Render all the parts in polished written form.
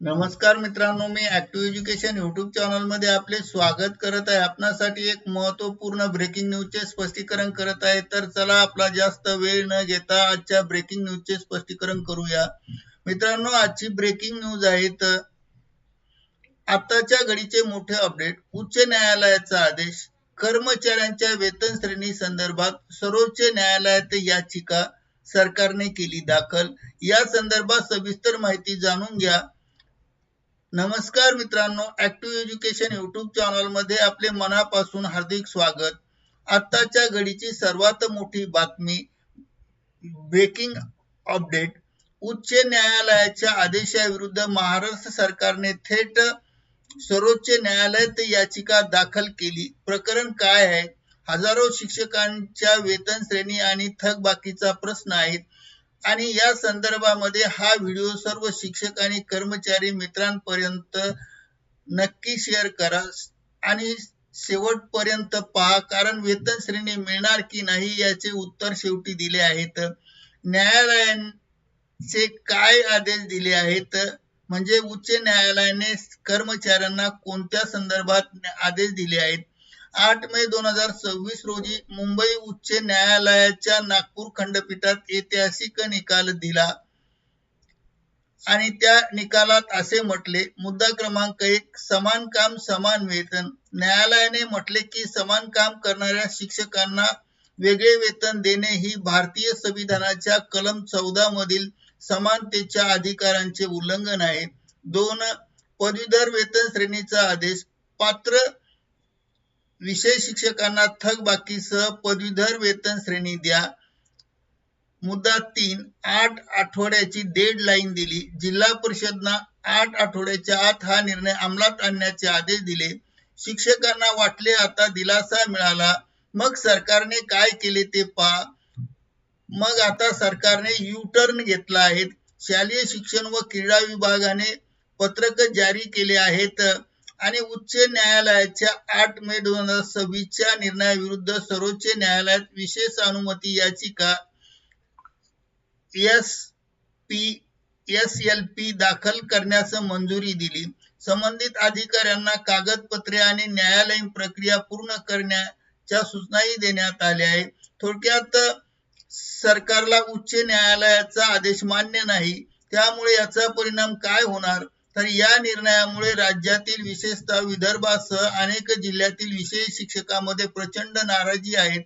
नमस्कार मित्रांनो, मी active education YouTube channel मध्ये आपले स्वागत करत आहे। आपणासाठी एक महत्त्वपूर्ण ब्रेकिंग न्यूजचे स्पष्टीकरण करत आहे। तर चला आपला जास्त वेळ न घेता आजच्या ब्रेकिंग न्यूजचे स्पष्टीकरण करूया। मित्रांनो, आजची ब्रेकिंग न्यूज आहे तर आताच्या घडीचे मोठे अपडेट। उच्च न्यायालयाचा आदेश, कर्मचाऱ्यांच्या वेतन श्रेणी संदर्भात सर्वोच्च न्यायालयात याचिका सरकारने केली दाखल। या संदर्भात सविस्तर माहिती जाणून घ्या। नमस्कार मित्रांनो, ऍक्टिव्ह एज्युकेशन यूट्यूब चॅनल मध्ये आपले मनापासून हार्दिक स्वागत। आताच्या घडीची सर्वात मोठी बातमी, ब्रेकिंग अपडेट। उच्च न्यायालयाच्या आदेशाविरुद्ध महाराष्ट्र सरकारने थेट सर्वोच्च न्यायालयात याचिका दाखल केली। प्रकरण काय आहे? हजारो शिक्षकांच्या वेतन श्रेणी आणि थकबाकीचा प्रश्न आहे आणि या संदर्भामध्ये हा व्हिडिओ सर्व शिक्षक आणि कर्मचारी मित्रांपर्यंत नक्की शेअर करा आणि शेवटपर्यंत पहा, कारण वेतन श्रेणी मिळणार की नाही याचे उत्तर शेवटी दिले आहेत। न्यायालयाने काय आदेश दिले आहेत, म्हणजे उच्च न्यायालयाने कर्मचाऱ्यांना कोणत्या संदर्भात आदेश दिले आहेत। 8 मे 2026 रोजी मुंबई उच्च न्यायालयाच्या नागपूर खंडपीठात ऐतिहासिक निकाल दिला आणि त्या निकालात असे म्हटले, मुद्दा क्रमांक 1, समान काम समान वेतन। न्यायालयाने म्हटले की समान काम करणाऱ्या शिक्षकांना वेगळे वेतन देणे ही भारतीय संविधानाच्या कलम 14 मधील समानतेच्या अधिकारांचे उल्लंघन आहे। 2, पदवीधर वेतन श्रेणीचा आदेश, पात्र विषय शिक्षकांना थकबाकीसह पदवीधर वेतन श्रेणी द्या। मुद्दा 3, 8 आठवड्याची डेडलाईन दिली। जिल्हा परिषदना 8 आठवड्याच्या आत हा निर्णय अंमलात आणण्याचे आदेश दिले। शिक्षकांना वाटले आता दिलासा मिळाला, मग सरकारने काय केले ते पहा। मग आता सरकारने यू-टर्न घेतला आहे। शालेय शिक्षण व क्रीडा विभागाने पत्रक जारी केले आहेत आणि उच्च न्यायालयाच्या 8 मे 2026 च्या निर्णयाविरुद्ध सर्वोच्च न्यायालयात विशेष अनुमती याचिका SLP दाखल करण्यास मंजुरी दिली। संबंधित अधिकाऱ्यांना कागदपत्रे आणि न्यायालयीन प्रक्रिया पूर्ण करण्याच्या सूचनाही देण्यात आल्या आहेत। थोडक्यात सरकारला उच्च न्यायालयाचा आदेश मान्य नाही, त्यामुळे याचा परिणाम काय होणार, तर या निर्णयामुळे राज्यातील विशेषतः विदर्भासह अनेक जिल्ह्यातील विषय शिक्षकांमध्ये प्रचंड नाराजी आहे।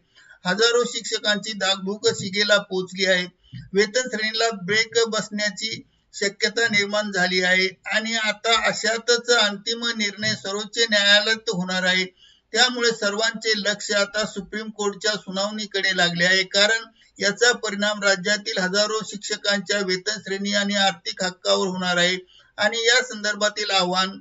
हजारो शिक्षकांची दागदुग शिगेला पोहोचली आहे। वेतन श्रेणीला ब्रेक बसण्याची शक्यता निर्माण झाली आहे आणि आता अशातच अंतिम निर्णय सर्वोच्च न्यायालयात होणार आहे। त्यामुळे सर्वांचे लक्ष आता सुप्रीम कोर्टच्या सुनावणीकडे लागले आहे, कारण याचा परिणाम राज्यातील हजारो शिक्षकांच्या वेतन श्रेणी आणि आर्थिक हक्कावर होणार आहे। आणि या संदर्भातील आव्हान,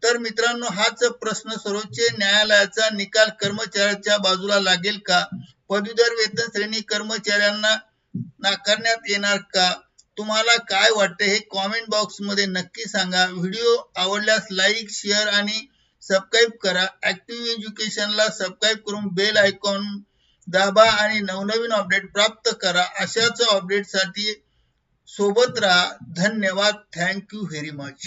तर मित्रांनो, हाच प्रश्न, सर्वोच्च न्यायालयाचा निकाल कर्मचाऱ्यांच्या बाजूला लागेल का? पदवीधर वेतन श्रेणी कर्मचाऱ्यांना नाकारण्यात येणार का? तुम्हाला काय वाटते हे कमेंट बॉक्स मध्ये नक्की सांगा। व्हिडिओ आवडल्यास लाईक, शेअर आणि सबस्क्राईब करा। ऍक्टिव्ह एज्युकेशनला सबस्क्राईब करून बेल आयकॉन दाबा आणि नवनवीन अपडेट प्राप्त करा। अशाच अपडेटसाठी सोबत राहा। धन्यवाद। Thank you very much.